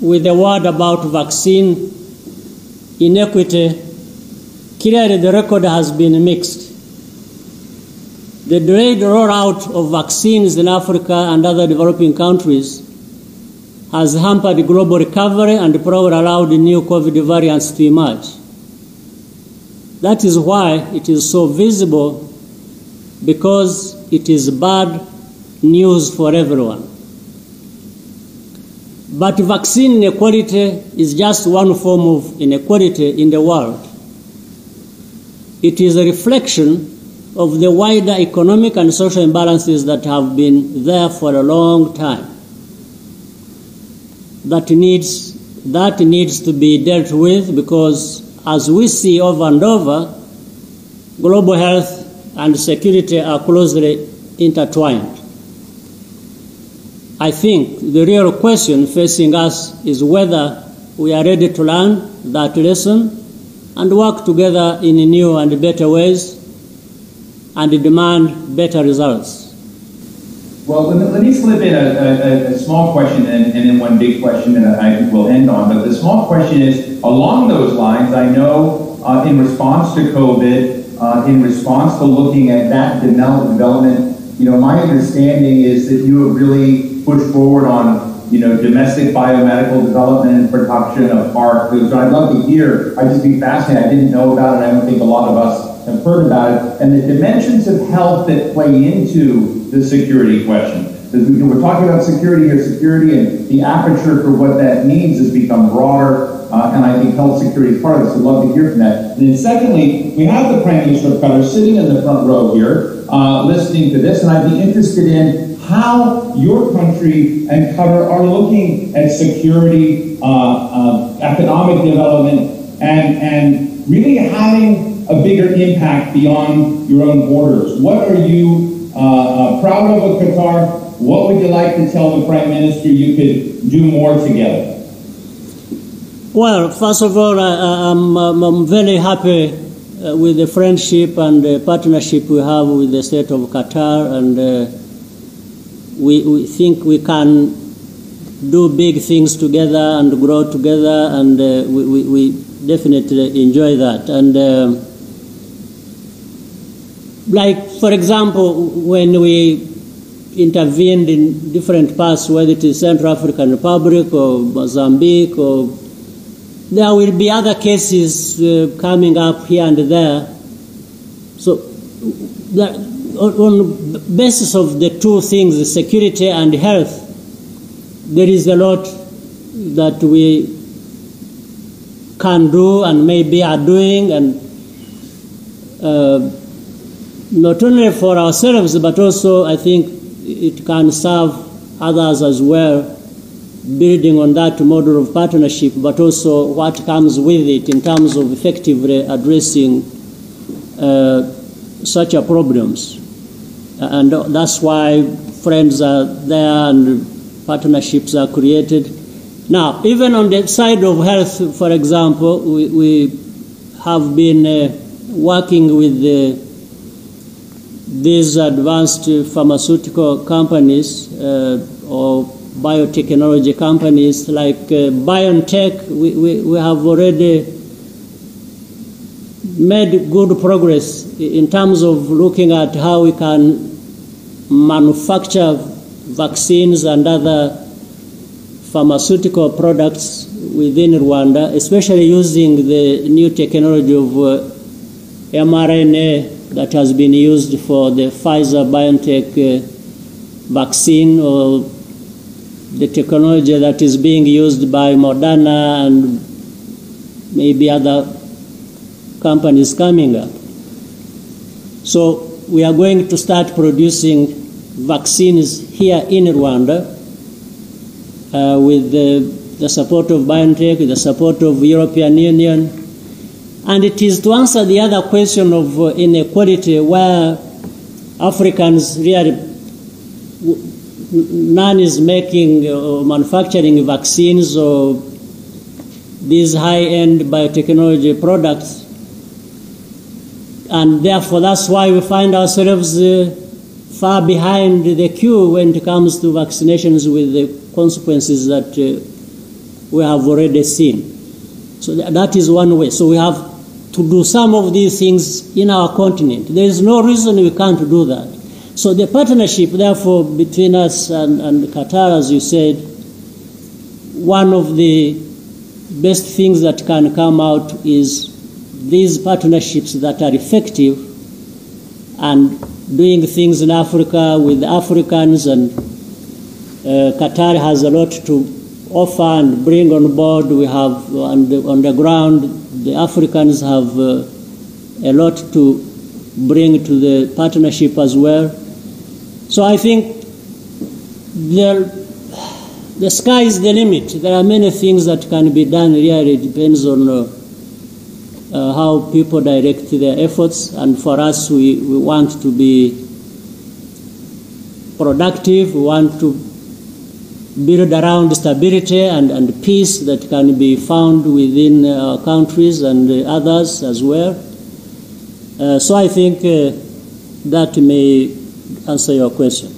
with a word about vaccine inequity, clearly the record has been mixed. The delayed rollout of vaccines in Africa and other developing countries has hampered global recovery and probably allowed new COVID variants to emerge. That is why it is so visible, because it is bad news for everyone. But vaccine inequality is just one form of inequality in the world. It is a reflection of the wider economic and social imbalances that have been there for a long time. That needs to be dealt with, because as we see over and over, global health and security are closely intertwined. I think the real question facing us is whether we are ready to learn that lesson and work together in new and better ways and demand better results. Well, let me slip in a small question and then one big question that I think we'll end on. But the small question is, along those lines, I know in response to COVID, in response to looking at that development, my understanding is that you have really pushed forward on, domestic biomedical development and production of HARP. So I'd love to hear. I'd just be fascinated. I didn't know about it. I don't think a lot of us have heard about it. And the dimensions of health that play into the security question. We're talking about security, and the aperture for what that means has become broader. And I think health security is part of this. I'd love to hear from that. And then secondly, we have the Prime Minister of Qatar sitting in the front row here, listening to this, and I'd be interested in how your country and Qatar are looking at security, economic development, and really having a bigger impact beyond your own borders. What are you proud of Qatar? What would you like to tell the Prime Minister you could do more together? Well, first of all, I'm very happy with the friendship and the partnership we have with the state of Qatar, and we think we can do big things together and grow together, and we definitely enjoy that. And like, for example, when we intervened in different parts, whether it is Central African Republic or Mozambique, or there will be other cases coming up here and there. So on the basis of the two things, the security and health, there is a lot that we can do and maybe are doing, and not only for ourselves, but also I think it can serve others as well, building on that model of partnership, but also what comes with it in terms of effectively addressing such problems. And that's why friends are there and partnerships are created. Now, even on the side of health, for example, we have been working with these advanced pharmaceutical companies or biotechnology companies like BioNTech. We have already made good progress in terms of looking at how we can manufacture vaccines and other pharmaceutical products within Rwanda, especially using the new technology of mRNA that has been used for the Pfizer-BioNTech vaccine, or the technology that is being used by Moderna and maybe other companies coming up. So we are going to start producing vaccines here in Rwanda with the support of BioNTech, with the support of European Union. And it is to answer the other question of inequality, where Africans really, none is making or manufacturing vaccines or these high-end biotechnology products. And therefore, that's why we find ourselves far behind the queue when it comes to vaccinations, with the consequences that we have already seen. So that is one way. So we have to do some of these things in our continent. There is no reason we can't do that. So the partnership, therefore, between us and Qatar, as you said, one of the best things that can come out is these partnerships that are effective and doing things in Africa with Africans, and Qatar has a lot to offer and bring on board. We have on the ground, the Africans have a lot to bring to the partnership as well. So I think the sky is the limit. There are many things that can be done. Really, it depends on how people direct their efforts. And for us, we want to be productive. We want to build around stability and peace that can be found within our countries and others as well. So I think that may answer your question.